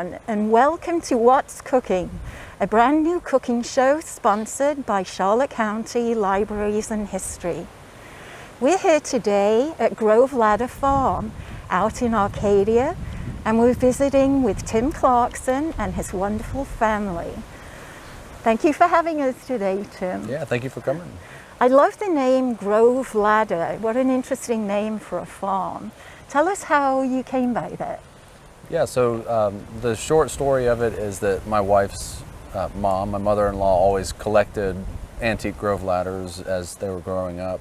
everyone, and welcome to What's Cooking, a brand new cooking show sponsored by Charlotte County Libraries and History. We're here today at Grove Ladder Farm out in Arcadia, and we're visiting with Tim Clarkson and his wonderful family. Thank you for having us today, Tim. Yeah, thank you for coming. I love the name Grove Ladder. What an interesting name for a farm. Tell us how you came by that. Yeah, so the short story of it is that my wife's mom, my mother-in-law, always collected antique Grove ladders as they were growing up,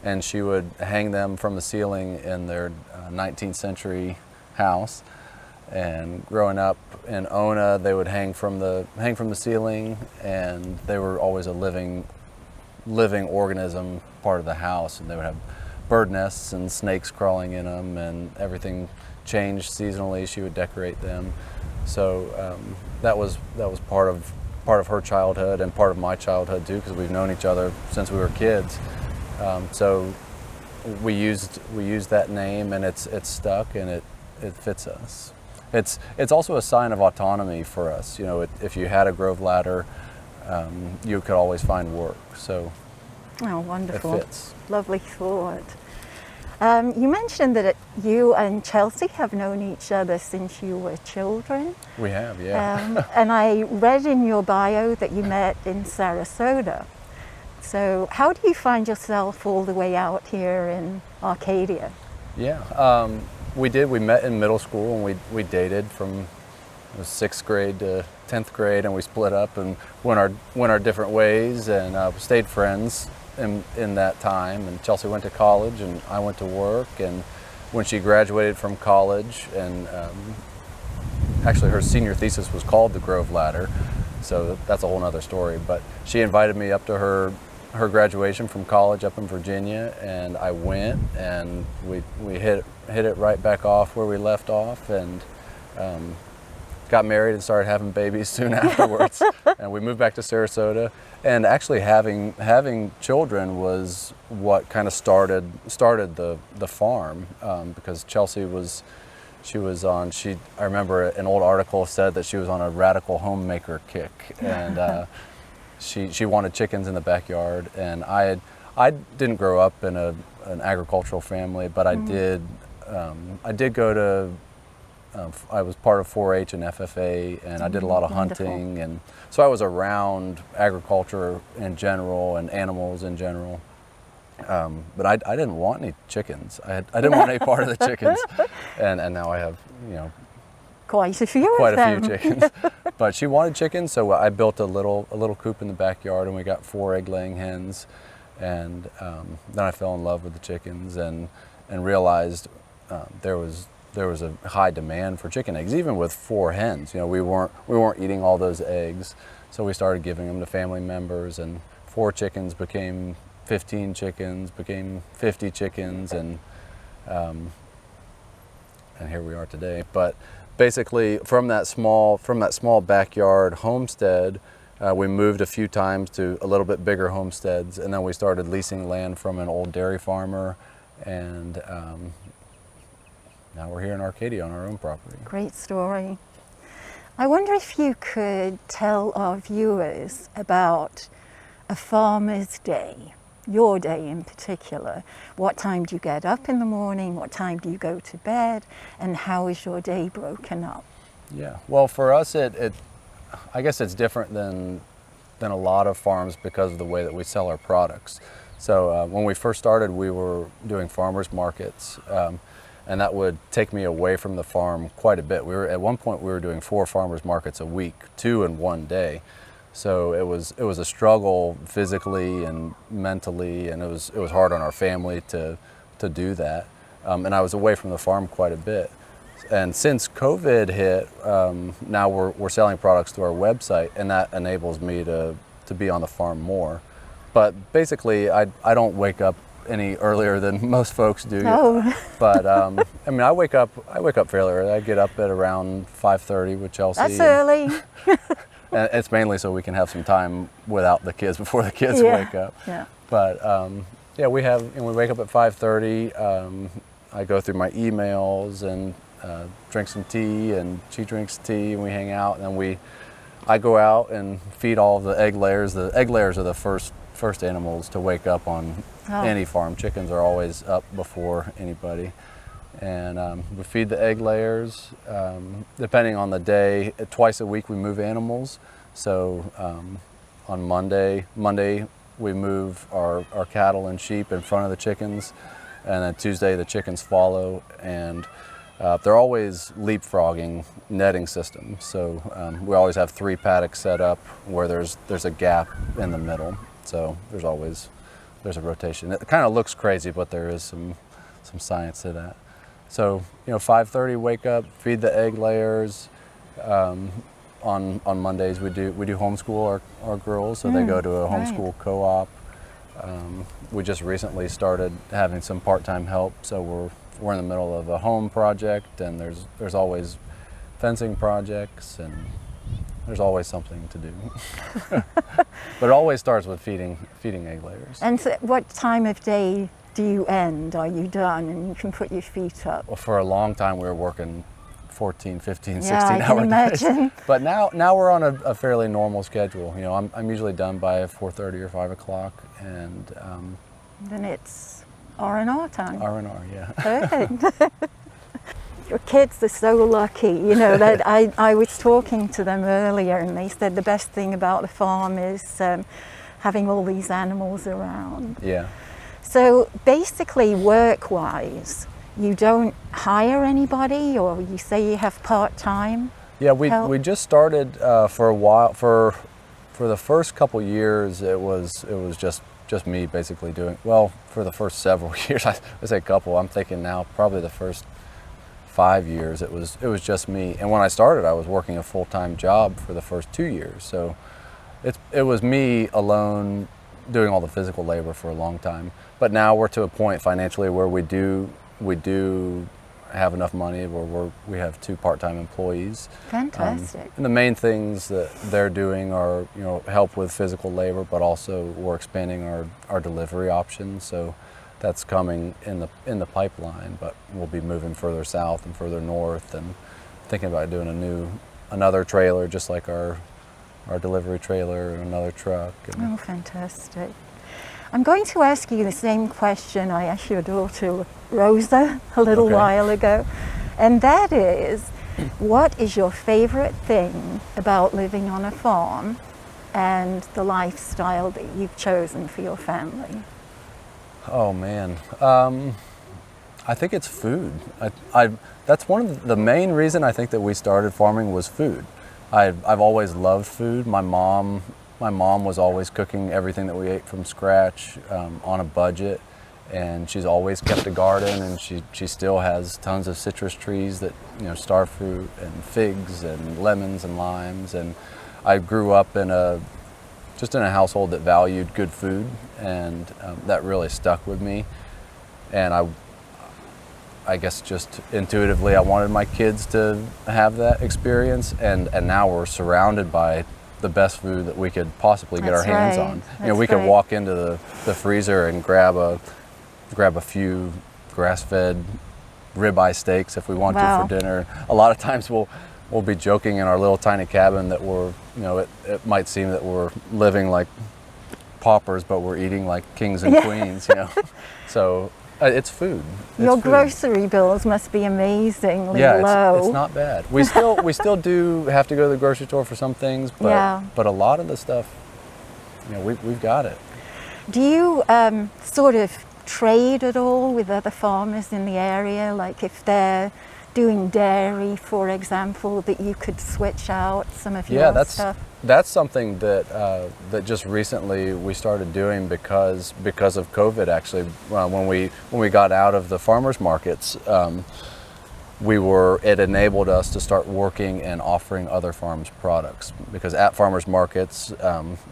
and she would hang them from the ceiling in their 19th century house. And growing up in Ona, they would hang from the ceiling, and they were always a living organism part of the house, and they would have bird nests and snakes crawling in them, and everything changed seasonally. She would decorate them. So that was part of her childhood and part of my childhood too, because we've known each other since we were kids. So we used that name, and it's stuck, and it fits us. It's also a sign of autonomy for us. You know, if you had a Grove ladder, you could always find work. So oh, wonderful. It fits. Lovely thought. You mentioned that you and Chelsea have known each other since you were children. We have, yeah. And I read in your bio that you met in Sarasota. So how do you find yourself all the way out here in Arcadia? Yeah, we did. We met in middle school, and we dated from 6th grade to 10th grade, and we split up and went our different ways, and stayed friends in that time. And Chelsea went to college, and I went to work. And when she graduated from college, and actually her senior thesis was called the Grove Ladder, so that's a whole nother story. But she invited me up to her graduation from college up in Virginia, and I went, and we hit it right back off where we left off, and got married and started having babies soon afterwards. And we moved back to Sarasota, and actually having children was what kind of started the farm, because Chelsea I remember an old article said that she was on a radical homemaker kick, and she wanted chickens in the backyard. And I didn't grow up in an agricultural family, but I did go to I was part of 4-H and FFA, and I did a lot of hunting, and so I was around agriculture in general and animals in general. But I didn't want any chickens. I didn't want any part of the chickens, and now I have, you know, quite a few chickens. But she wanted chickens, so I built a little coop in the backyard, and we got 4 egg-laying hens, and then I fell in love with the chickens and realized there was a high demand for chicken eggs, even with 4 hens. You know, we weren't eating all those eggs, so we started giving them to family members, and 4 chickens became 15 chickens, became 50 chickens, and here we are today. But basically, from that small backyard homestead, we moved a few times to a little bit bigger homesteads, and then we started leasing land from an old dairy farmer, and now we're here in Arcadia on our own property. Great story. I wonder if you could tell our viewers about a farmer's day, your day in particular. What time do you get up in the morning? What time do you go to bed? And how is your day broken up? Yeah, well, for us, I guess it's different than a lot of farms because of the way that we sell our products. So when we first started, we were doing farmers markets, and that would take me away from the farm quite a bit. At one point we were doing 4 farmers markets a week, 2 in one day. So it was a struggle physically and mentally, and it was hard on our family to do that. And I was away from the farm quite a bit. And since COVID hit, now we're selling products through our website, and that enables me to be on the farm more. But basically, I don't wake up any earlier than most folks do. No. But I mean, I wake up fairly early. I get up at around 5:30 with Chelsea. That's early. And it's mainly so we can have some time without the kids before the kids wake up. Yeah. But yeah, we wake up at 5:30. I go through my emails and drink some tea, and she drinks tea, and we hang out, and then I go out and feed all of the egg layers. The egg layers are the first animals to wake up on any farm. Chickens are always up before anybody. And we feed the egg layers. Depending on the day, twice a week we move animals. So on Monday we move our cattle and sheep in front of the chickens, and then Tuesday the chickens follow, and they're always leapfrogging netting systems. So we always have 3 paddocks set up where there's a gap in the middle. So there's a rotation. It kind of looks crazy, but there is some science to that. So 5:30 wake up, feed the egg layers. On Mondays we do homeschool our girls, so they go to a homeschool co-op. We just recently started having some part-time help, so we're in the middle of a home project, and there's always fencing projects, and there's always something to do. But it always starts with feeding egg layers. And so what time of day do you end? Are you done and you can put your feet up? Well, for a long time we were working 14, 15, 16 I can hour imagine. days. But now we're on a fairly normal schedule. I'm usually done by 4:30 or 5 o'clock, and then it's R&R time. R&R, yeah. Perfect. Your kids are so lucky, that I was talking to them earlier, and they said the best thing about the farm is having all these animals around. Yeah. So basically, work-wise, you don't hire anybody, or you say you have part-time? Yeah, we just started for a while. For the first couple years, it was just me basically doing. Well, for the first several years, I say couple. I'm thinking now probably the first 5 years it was just me. And when I started, I was working a full-time job for the first 2 years. So it was me alone doing all the physical labor for a long time. But now we're to a point financially where we do have enough money where we have 2 part-time employees. Fantastic. And the main things that they're doing are help with physical labor, but also we're expanding our delivery options. So that's coming in the pipeline, but we'll be moving further south and further north, and thinking about doing another trailer, just like our delivery trailer, and another truck. Oh, fantastic. I'm going to ask you the same question I asked your daughter Rosa a little while ago, and that is, what is your favorite thing about living on a farm and the lifestyle that you've chosen for your family? Oh man, I think it's food. That's one of the main reason I think that we started farming was food. I've always loved food. My mom was always cooking everything that we ate from scratch, on a budget, and she's always kept a garden, and she still has tons of citrus trees that star fruit and figs and lemons and limes. And I grew up in a household that valued good food, and that really stuck with me. And I guess just intuitively I wanted my kids to have that experience, and now we're surrounded by the best food that we could possibly get our hands on. We could walk into the freezer and grab a few grass-fed ribeye steaks if we want to for dinner. A lot of times we'll be joking in our little tiny cabin that we're, it might seem that we're living like paupers, but we're eating like kings and queens, So it's food. Your grocery bills must be amazingly low. It's not bad. We still do have to go to the grocery store for some things, but a lot of the stuff, we've got it. Do you sort of trade at all with other farmers in the area? Like if they're doing dairy, for example, that you could switch out some of your stuff? That's something that just recently we started doing because of COVID. Actually, when we got out of the farmers markets, it enabled us to start working and offering other farms products, because at farmers markets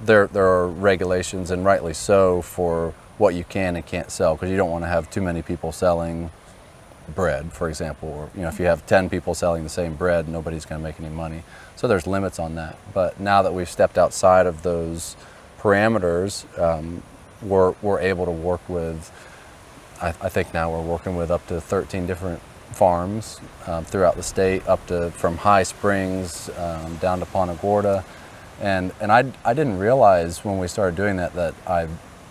there are regulations, and rightly so, for what you can and can't sell, because you don't want to have too many people selling bread, for example, or if you have 10 people selling the same bread, nobody's going to make any money. So there's limits on that. But now that we've stepped outside of those parameters, we're able to work with, I think now we're working with up to 13 different farms throughout the state, up to from High Springs down to Punta Gorda, and I didn't realize when we started doing that I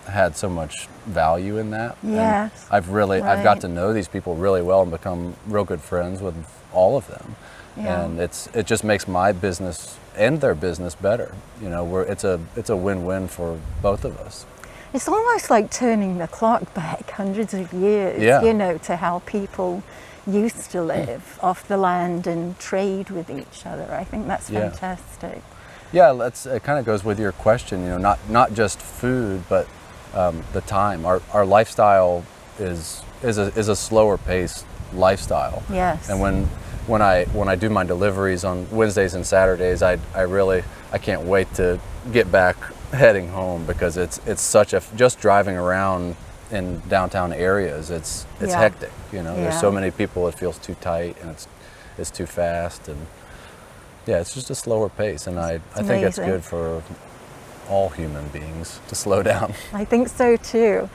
had so much value in that. Yes. And I've got to know these people really well and become real good friends with all of them. Yeah. And it just makes my business and their business better. You know, it's a win-win for both of us. It's almost like turning the clock back hundreds of years, Yeah. you know, to how people used to live off the land and trade with each other. I think that's Yeah. fantastic. Yeah, it kind of goes with your question, you know, not just food, but the time. Our lifestyle is a slower paced lifestyle. Yes. And when I do my deliveries on Wednesdays and Saturdays, I can't wait to get back heading home, because it's such a, just driving around in downtown areas, it's Yeah. hectic, you know. There's Yeah. so many people, it feels too tight, and it's too fast, and yeah, it's just a slower pace, and I think it's amazing. good for all human beings to slow down. I think so too.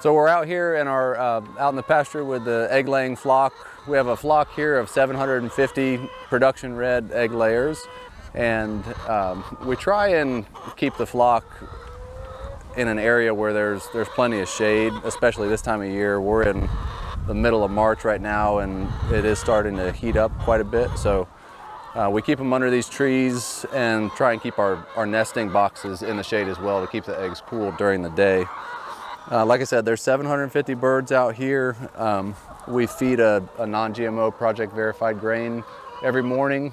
So we're out here in our out in the pasture with the egg laying flock. We have a flock here of 750 production red egg layers, and we try and keep the flock in an area where there's plenty of shade, especially this time of year. We're in the middle of March right now, and it is starting to heat up quite a bit. So we keep them under these trees and try and keep our nesting boxes in the shade as well, to keep the eggs cool during the day. Like I said, there's 750 birds out here. We feed a non-GMO project verified grain every morning.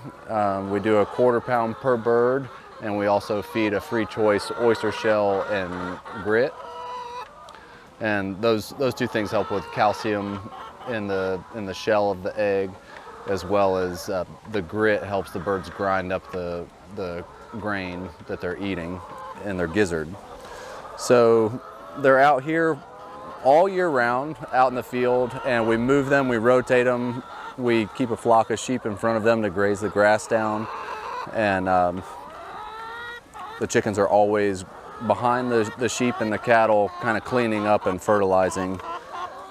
We do a 1/4 pound per bird, and we also feed a free choice oyster shell and grit. And those two things help with calcium in the shell of the egg, as well as the grit helps the birds grind up the grain that they're eating in their gizzard. So they're out here all year round, out in the field, and we move them, we rotate them, we keep a flock of sheep in front of them to graze the grass down, and the chickens are always behind the sheep and the cattle, kind of cleaning up and fertilizing.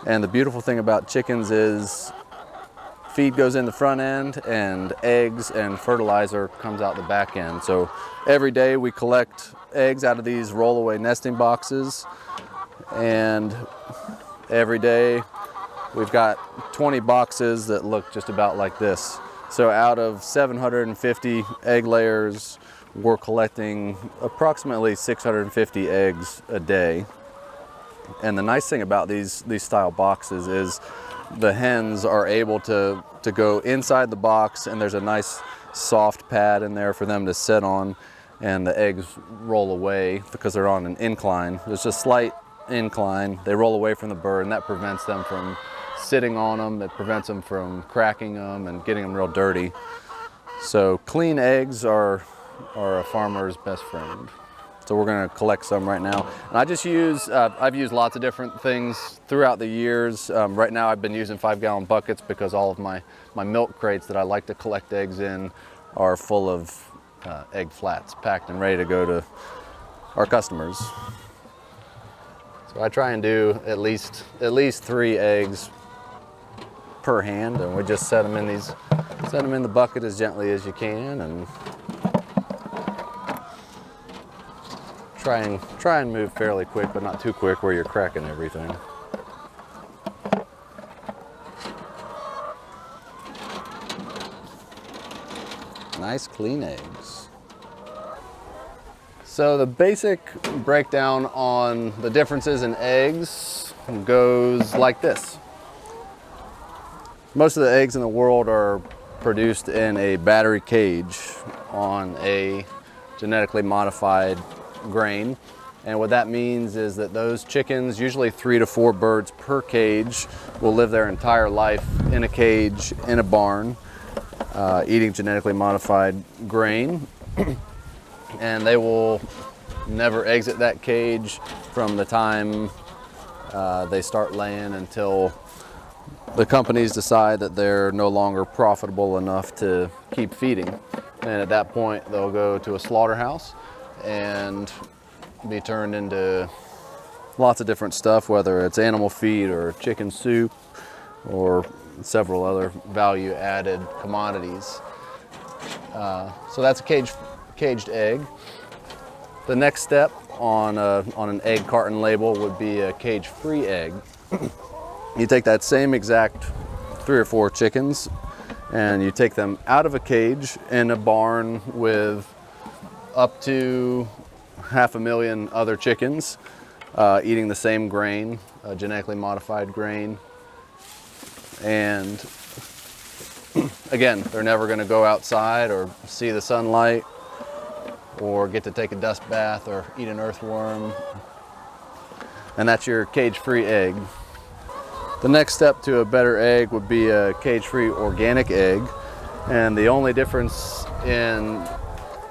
And the beautiful thing about chickens is feed goes in the front end, and eggs and fertilizer comes out the back end. So every day we collect eggs out of these rollaway nesting boxes, and every day we've got 20 boxes that look just about like this. So out of 750 egg layers, we're collecting approximately 650 eggs a day. And the nice thing about these style boxes is the hens are able to go inside the box, and there's a nice soft pad in there for them to sit on, and the eggs roll away because they're on an incline. There's a slight incline. They roll away from the bird, and that prevents them from sitting on them. It prevents them from cracking them and getting them real dirty. So clean eggs are a farmer's best friend. So we're going to collect some right now. And I just use, I've used lots of different things throughout the years. Right now I've been using 5-gallon buckets because all of my milk crates that I like to collect eggs in are full of egg flats, packed and ready to go to our customers. So I try and do at least 3 eggs per hand, and we just set them in the bucket as gently as you can, and try and move fairly quick, but not too quick where you're cracking everything. Nice clean eggs. So the basic breakdown on the differences in eggs goes like this. Most of the eggs in the world are produced in a battery cage on a genetically modified grain. And what that means is that those chickens, usually 3 to 4 birds per cage, will live their entire life in a cage, in a barn, eating genetically modified grain. And they will never exit that cage from the time they start laying until the companies decide that they're no longer profitable enough to keep feeding. And at that point, they'll go to a slaughterhouse and be turned into lots of different stuff, whether it's animal feed or chicken soup or several other value-added commodities. So that's a caged egg. The next step on an egg carton label would be a cage-free egg. You take that same exact 3 or 4 chickens and you take them out of a cage in a barn with up to 500,000 other chickens eating the same grain, genetically modified grain. And again, they're never going to go outside or see the sunlight or get to take a dust bath or eat an earthworm. And that's your cage-free egg. The next step to a better egg would be a cage-free organic egg. And the only difference in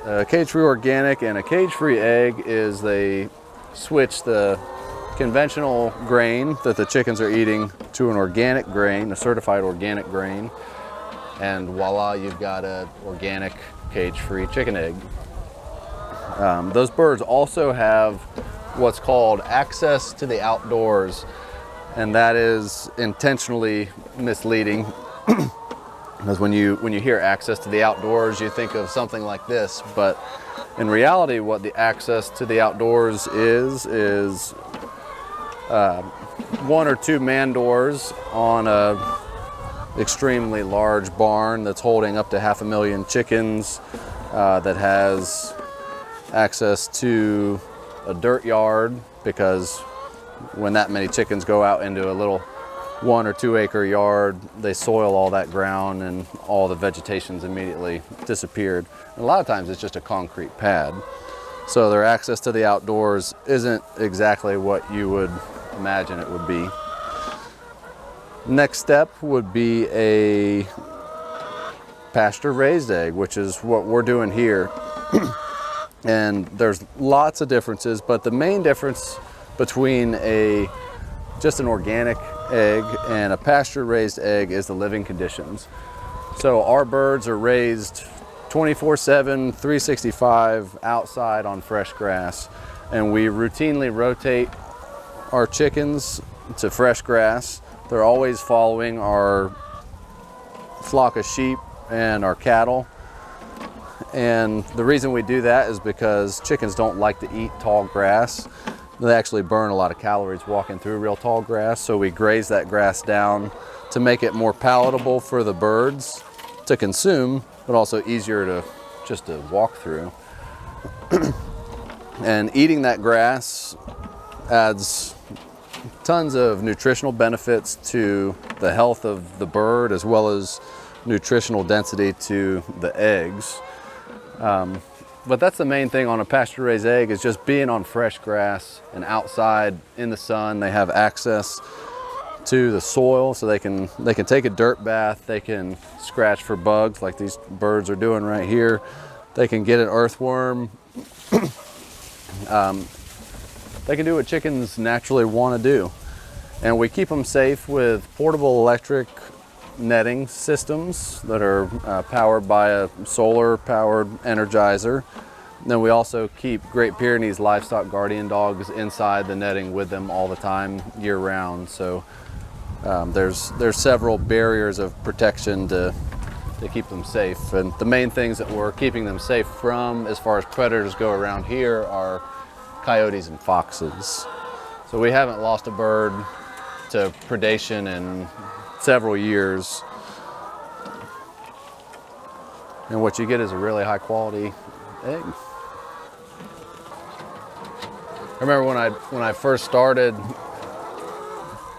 a cage-free organic and a cage-free egg is they switch the conventional grain that the chickens are eating to an organic grain, a certified organic grain. And voila, you've got an organic cage-free chicken egg. Those birds also have what's called access to the outdoors, and that is intentionally misleading. Because when you hear access to the outdoors, you think of something like this, but in reality, what the access to the outdoors is 1 or 2 man doors on a extremely large barn that's holding up to 500,000 chickens, that has access to a dirt yard, because when that many chickens go out into a little 1 or 2 acre yard, they soil all that ground and all the vegetation's immediately disappeared. And a lot of times it's just a concrete pad. So their access to the outdoors isn't exactly what you would imagine it would be. Next step would be a pasture-raised egg, which is what we're doing here. And there's lots of differences, but the main difference between just an organic egg and a pasture-raised egg is the living conditions. So our birds are raised 24/7, 365 outside on fresh grass, and we routinely rotate our chickens to fresh grass. They're always following our flock of sheep and our cattle. And the reason we do that is because chickens don't like to eat tall grass. They actually burn a lot of calories walking through real tall grass, so we graze that grass down to make it more palatable for the birds to consume, but also easier to walk through. And eating that grass adds tons of nutritional benefits to the health of the bird, as well as nutritional density to the eggs. But that's the main thing on a pasture-raised egg, is just being on fresh grass and outside in the sun. They have access to the soil, so they can take a dirt bath. They can scratch for bugs like these birds are doing right here. They can get an earthworm. They can do what chickens naturally want to do. And we keep them safe with portable electric netting systems that are powered by a solar powered energizer. And then we also keep Great Pyrenees livestock guardian dogs inside the netting with them all the time, year round. So there's several barriers of protection to keep them safe. And the main things that we're keeping them safe from, as far as predators go around here, are coyotes and foxes. So we haven't lost a bird to predation in several years. And what you get is a really high quality egg. I remember when I first started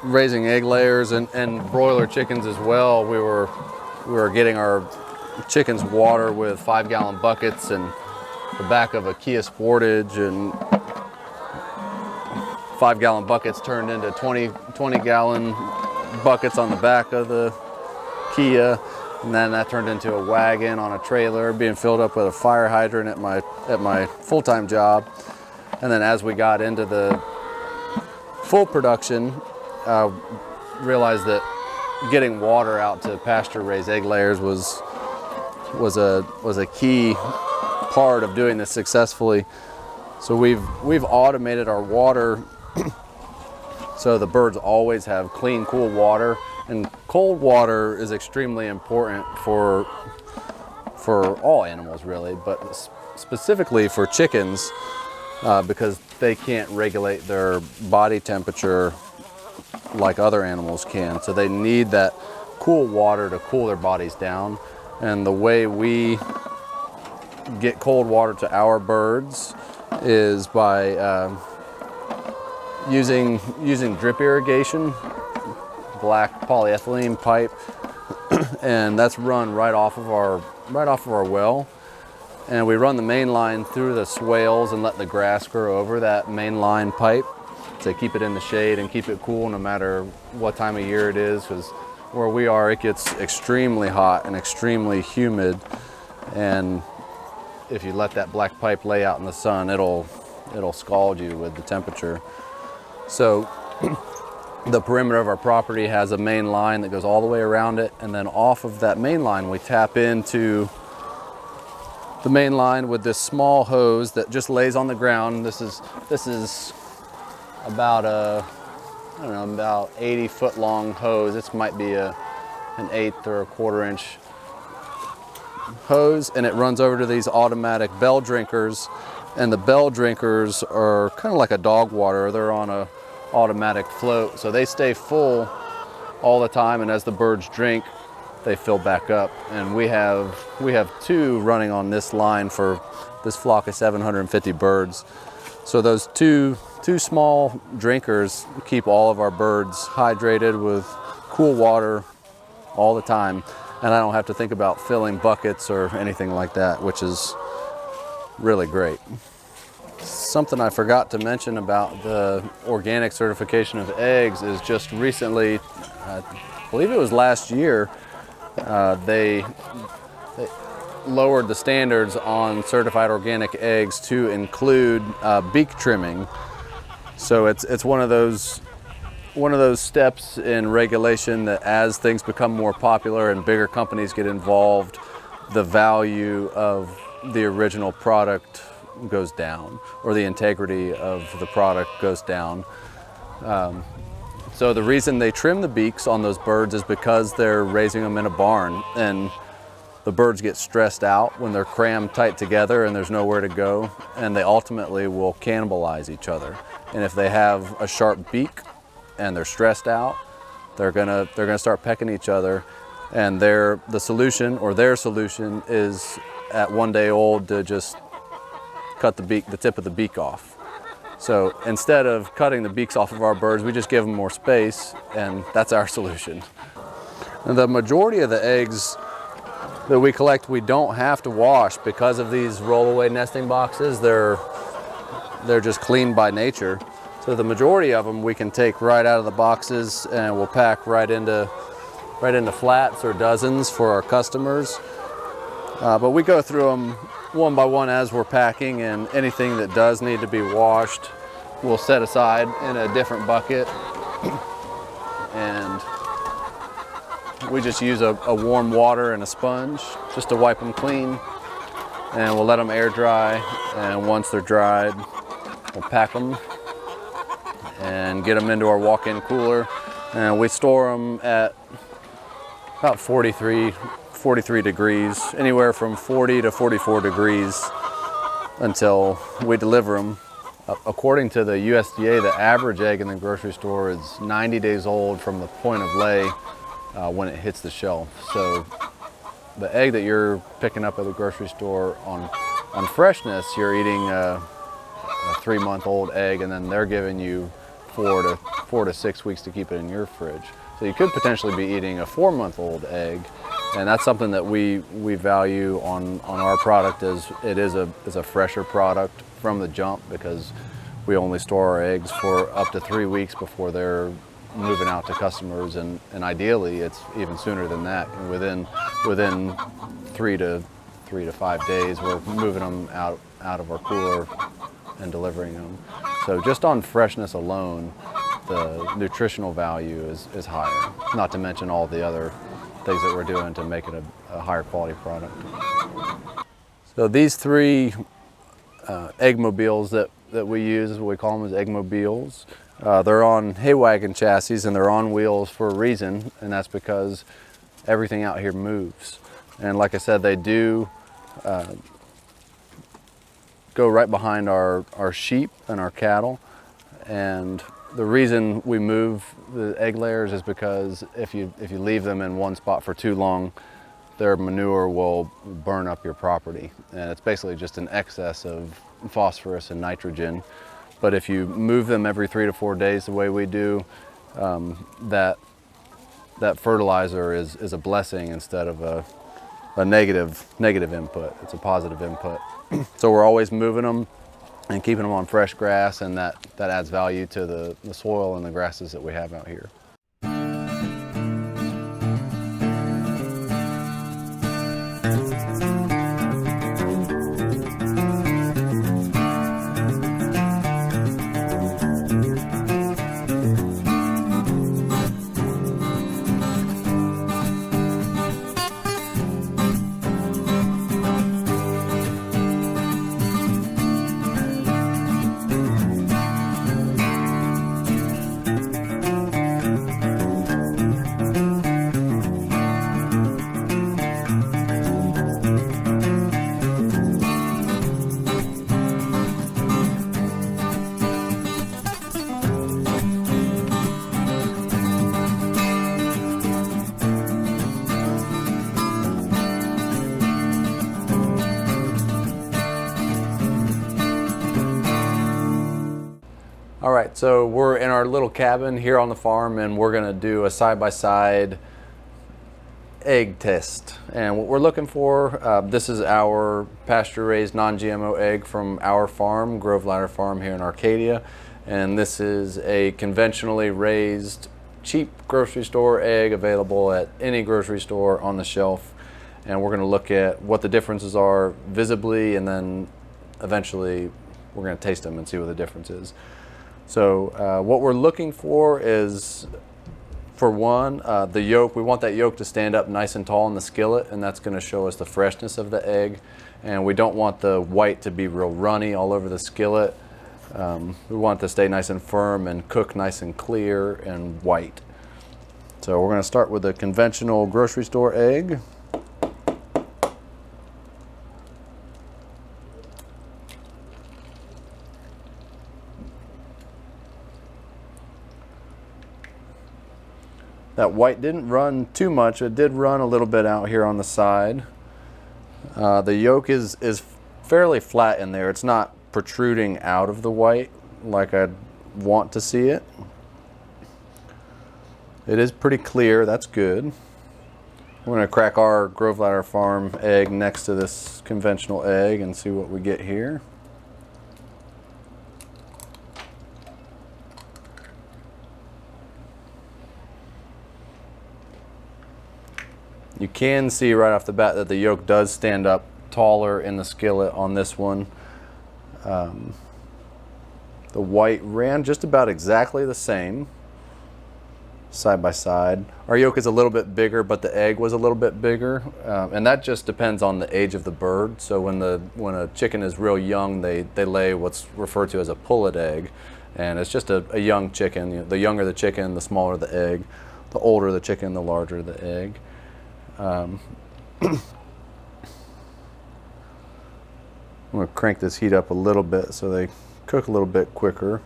raising egg layers and broiler chickens as well, we were getting our chickens water with 5-gallon buckets and the back of a Kia Sportage, and 5-gallon buckets turned into 20-gallon buckets on the back of the Kia, and then that turned into a wagon on a trailer being filled up with a fire hydrant at my full-time job. And then as we got into the full production, realized that getting water out to pasture-raised egg layers was a key part of doing this successfully. So we've automated our water so the birds always have clean, cool water, And cold water is extremely important for all animals really, but specifically for chickens because they can't regulate their body temperature like other animals can. So they need that cool water to cool their bodies down. And the way we get cold water to our birds is by using drip irrigation, black polyethylene pipe, and that's run right off of our well. And we run the main line through the swales and let the grass grow over that main line pipe to keep it in the shade and keep it cool no matter what time of year it is, because where we are it gets extremely hot and extremely humid, and if you let that black pipe lay out in the sun, it'll scald you with the temperature. So the perimeter of our property has a main line that goes all the way around it, and then off of that main line we tap into the main line with this small hose that just lays on the ground. This is about about 80-foot long hose. This might be an 1/8 or a 1/4 inch hose, and it runs over to these automatic bell drinkers, and the bell drinkers are kind of like a dog water. They're on a automatic float, so they stay full all the time, and as the birds drink they fill back up. And we have 2 running on this line for this flock of 750 birds. So those two small drinkers keep all of our birds hydrated with cool water all the time, and I don't have to think about filling buckets or anything like that, which is really great. Something I forgot to mention about the organic certification of eggs is just recently, I believe it was last year, they lowered the standards on certified organic eggs to include beak trimming. So it's one of those steps in regulation that as things become more popular and bigger companies get involved, the value of the original product goes down, or the integrity of the product goes down. So the reason they trim the beaks on those birds is because they're raising them in a barn, and the birds get stressed out when they're crammed tight together and there's nowhere to go, and they ultimately will cannibalize each other. And if they have a sharp beak and they're stressed out, they're gonna start pecking each other, and their solution is at 1 day old to just cut the tip of the beak off. So instead of cutting the beaks off of our birds, we just give them more space, and that's our solution. And the majority of the eggs that we collect, we don't have to wash because of these rollaway nesting boxes. They're just clean by nature. So the majority of them we can take right out of the boxes, and we'll pack right into flats or dozens for our customers. But we go through them one by one as we're packing, and anything that does need to be washed we'll set aside in a different bucket, and we just use a warm water and a sponge just to wipe them clean, and we'll let them air dry, and once they're dried we'll pack them and get them into our walk-in cooler, and we store them at about 43 degrees, anywhere from 40 to 44 degrees until we deliver them. According to the USDA, the average egg in the grocery store is 90 days old from the point of lay when it hits the shelf. So the egg that you're picking up at the grocery store on freshness, you're eating a 3-month-old egg, and then they're giving you 4 to 6 weeks to keep it in your fridge. So you could potentially be eating a 4-month-old egg, and that's something that we value on our product, as it is a fresher product from the jump, because we only store our eggs for up to 3 weeks before they're moving out to customers, and ideally it's even sooner than that. And within 3 to 5 days we're moving them out of our cooler and delivering them. So just on freshness alone, the nutritional value is higher, not to mention all the other things that we're doing to make it a higher quality product. So these 3 Eggmobiles that we use, we call them as Eggmobiles. They're on hay wagon chassis and they're on wheels for a reason, and that's because everything out here moves. And like I said, they do go right behind our sheep and our cattle. And the reason we move the egg layers is because if you leave them in one spot for too long, their manure will burn up your property. And it's basically just an excess of phosphorus and nitrogen. But if you move them every 3 to 4 days the way we do, that fertilizer is a blessing instead of a negative input. It's a positive input. So we're always moving them and keeping them on fresh grass, and that adds value to the soil and the grasses that we have out here. All right, so we're in our little cabin here on the farm, and we're gonna do a side-by-side egg test. And what we're looking for, this is our pasture-raised non-GMO egg from our farm, Grove Ladder Farm here in Arcadia. And this is a conventionally raised, cheap grocery store egg available at any grocery store on the shelf. And we're gonna look at what the differences are visibly, and then eventually we're gonna taste them and see what the difference is. So what we're looking for is, for one, the yolk. We want that yolk to stand up nice and tall in the skillet, and that's going to show us the freshness of the egg. And we don't want the white to be real runny all over the skillet. We want it to stay nice and firm and cook nice and clear and white. So we're going to start with a conventional grocery store egg. That white didn't run too much. It did run a little bit out here on the side. The yolk is fairly flat in there. It's not protruding out of the white like I'd want to see it. It is pretty clear. That's good. We're going to crack our Grove Ladder Farm egg next to this conventional egg and see what we get here. You can see right off the bat that the yolk does stand up taller in the skillet on this one. The white ran just about exactly the same, side by side. Our yolk is a little bit bigger, but the egg was a little bit bigger, and that just depends on the age of the bird. So when a chicken is real young, they lay what's referred to as a pullet egg, and it's just a young chicken. You know, the younger the chicken, the smaller the egg. The older the chicken, the larger the egg. I'm going to crank this heat up a little bit so they cook a little bit quicker.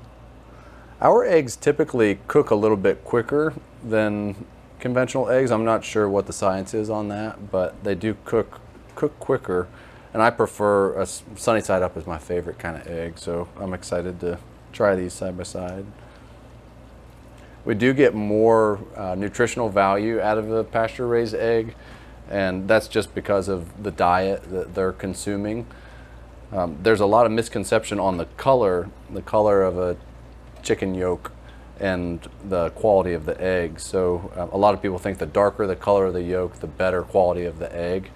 Our eggs typically cook a little bit quicker than conventional eggs. I'm not sure what the science is on that, but they do cook quicker. And I prefer a sunny side up as my favorite kind of egg, so I'm excited to try these side by side. We do get more nutritional value out of a pasture-raised egg, and that's just because of the diet that they're consuming. There's a lot of misconception on the color of a chicken yolk and the quality of the egg. So a lot of people think the darker the color of the yolk, the better quality of the egg.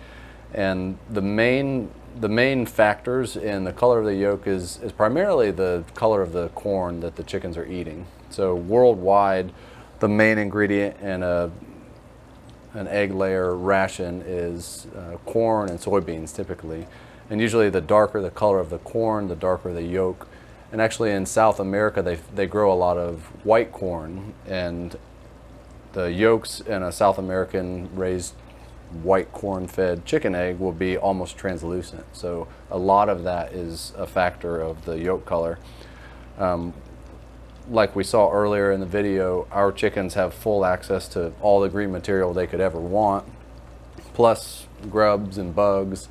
And the main factors in the color of the yolk is primarily the color of the corn that the chickens are eating. So worldwide, the main ingredient in an egg layer ration is corn and soybeans typically. And usually the darker the color of the corn, the darker the yolk. And actually in South America, they grow a lot of white corn, and the yolks in a South American raised white corn-fed chicken egg will be almost translucent. So a lot of that is a factor of the yolk color. Like we saw earlier in the video, our chickens have full access to all the green material they could ever want, plus grubs and bugs.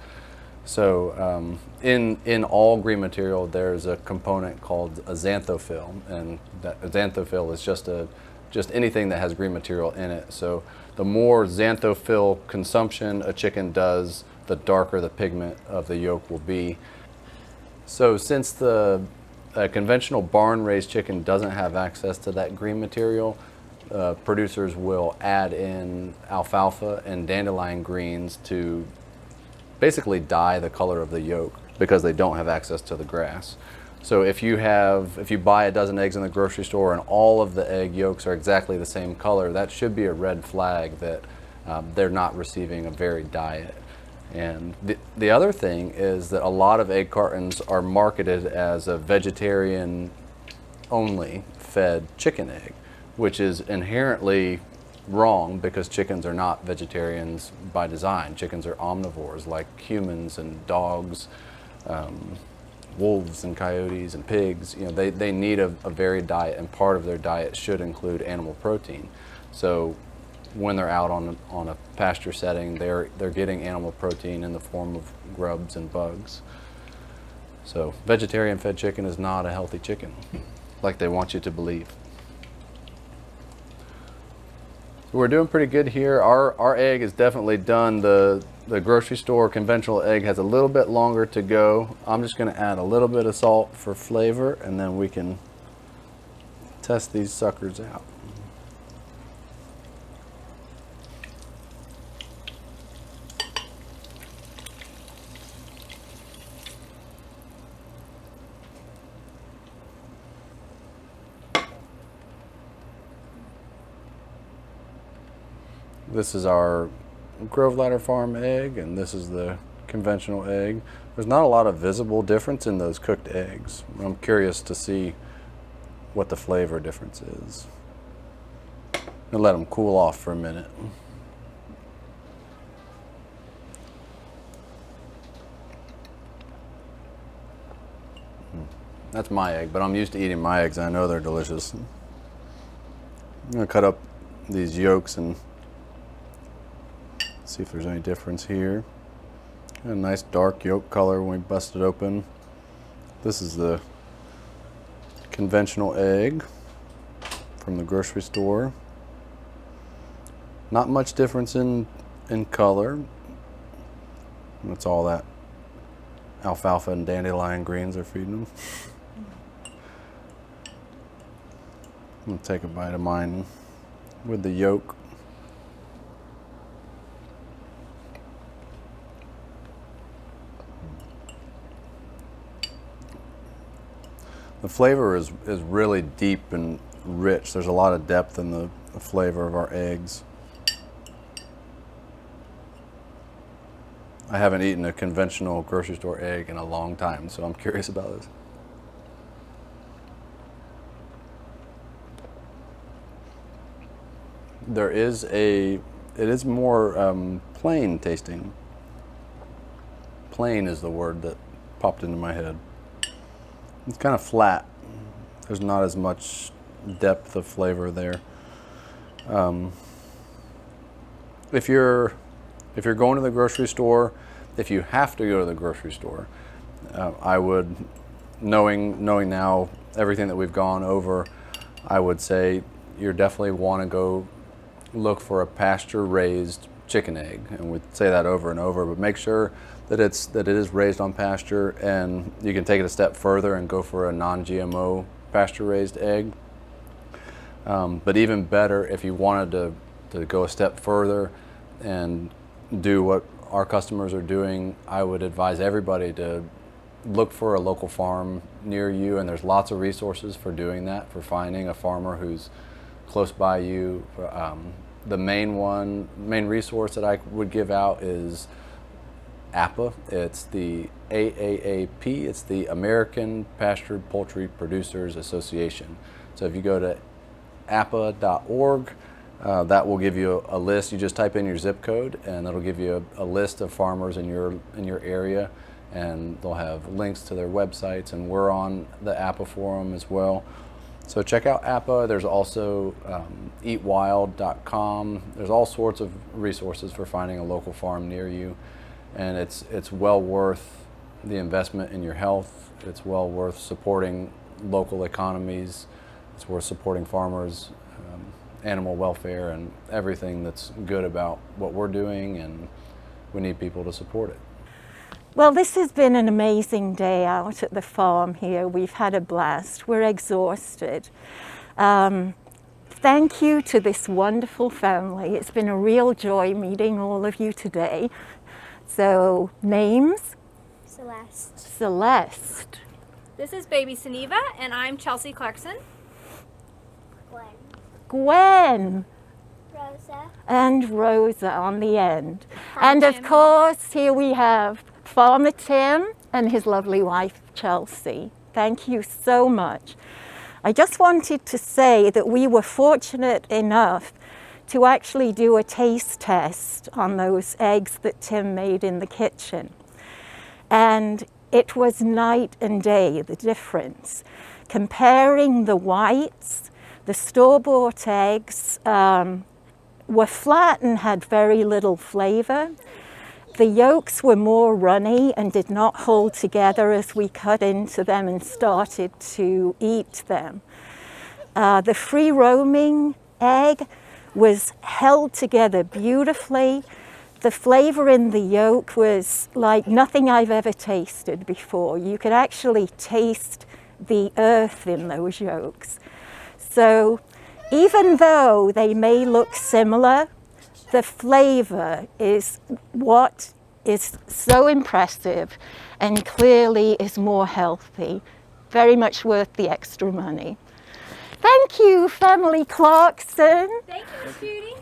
So in all green material, there's a component called a xanthophyll, and that xanthophyll is just anything that has green material in it. So the more xanthophyll consumption a chicken does, the darker the pigment of the yolk will be. So since the conventional barn-raised chicken doesn't have access to that green material, producers will add in alfalfa and dandelion greens to basically dye the color of the yolk because they don't have access to the grass. So if you buy a dozen eggs in the grocery store and all of the egg yolks are exactly the same color, that should be a red flag that they're not receiving a varied diet. And the other thing is that a lot of egg cartons are marketed as a vegetarian only fed chicken egg, which is inherently wrong because chickens are not vegetarians by design. Chickens are omnivores like humans and dogs, wolves and coyotes and pigs. You know, they need a varied diet, and part of their diet should include animal protein. So when they're out on a pasture setting, they're getting animal protein in the form of grubs and bugs. So vegetarian fed chicken is not a healthy chicken, like they want you to believe. So we're doing pretty good here. Our egg is definitely done. The grocery store conventional egg has a little bit longer to go. I'm just going to add a little bit of salt for flavor, and then we can test these suckers out. This is our Grove Ladder Farm egg, and this is the conventional egg. There's not a lot of visible difference in those cooked eggs. I'm curious to see what the flavor difference is. I'll let them cool off for a minute. That's my egg, but I'm used to eating my eggs and I know they're delicious. I'm gonna cut up these yolks and see if there's any difference here. A nice dark yolk color when we bust it open. This is the conventional egg from the grocery store. Not much difference in color. That's all that alfalfa and dandelion greens are feeding them. I'm gonna take a bite of mine with the yolk. The flavor is really deep and rich. There's a lot of depth in the flavor of our eggs. I haven't eaten a conventional grocery store egg in a long time, so I'm curious about this. It is more plain tasting. Plain is the word that popped into my head. It's kind of flat. There's not as much depth of flavor there. If you're going to the grocery store, if you have to go to the grocery store, I would, knowing now everything that we've gone over, I would say you definitely want to go look for a pasture-raised chicken egg, and we say that over and over, but make sure that it is raised on pasture, and you can take it a step further and go for a non-GMO pasture-raised egg. But even better, if you wanted to go a step further and do what our customers are doing, I would advise everybody to look for a local farm near you, and there's lots of resources for doing that, for finding a farmer who's close by you. The main resource that I would give out is APA. It's the AAAP. It's the American Pastured Poultry Producers Association. So if you go to APA.org, that will give you a list. You just type in your zip code, and it'll give you a list of farmers in your area, and they'll have links to their websites. And we're on the APA forum as well. So check out APA. There's also eatwild.com. There's all sorts of resources for finding a local farm near you, and it's well worth the investment in your health. It's well worth supporting local economies. It's worth supporting farmers, animal welfare, and everything that's good about what we're doing, and we need people to support it. Well, this has been an amazing day out at the farm here. We've had a blast. We're exhausted. Thank you to this wonderful family. It's been a real joy meeting all of you today. So, names? Celeste. Celeste. This is baby Suniva, and I'm Chelsea Clarkson. Gwen. Gwen. Rosa. And Rosa on the end. Farmer And of Tim. course, here we have Farmer Tim and his lovely wife, Chelsea. Thank you so much. I just wanted to say that we were fortunate enough to actually do a taste test on those eggs that Tim made in the kitchen. And it was night and day, the difference. Comparing the whites, the store-bought eggs were flat and had very little flavor. The yolks were more runny and did not hold together as we cut into them and started to eat them. The free-roaming egg was held together beautifully. The flavor in the yolk was like nothing I've ever tasted before. You could actually taste the earth in those yolks. So even though they may look similar, the flavor is what is so impressive and clearly is more healthy. Very much worth the extra money. Thank you, family Clarkson. Thank you, Miss Judy.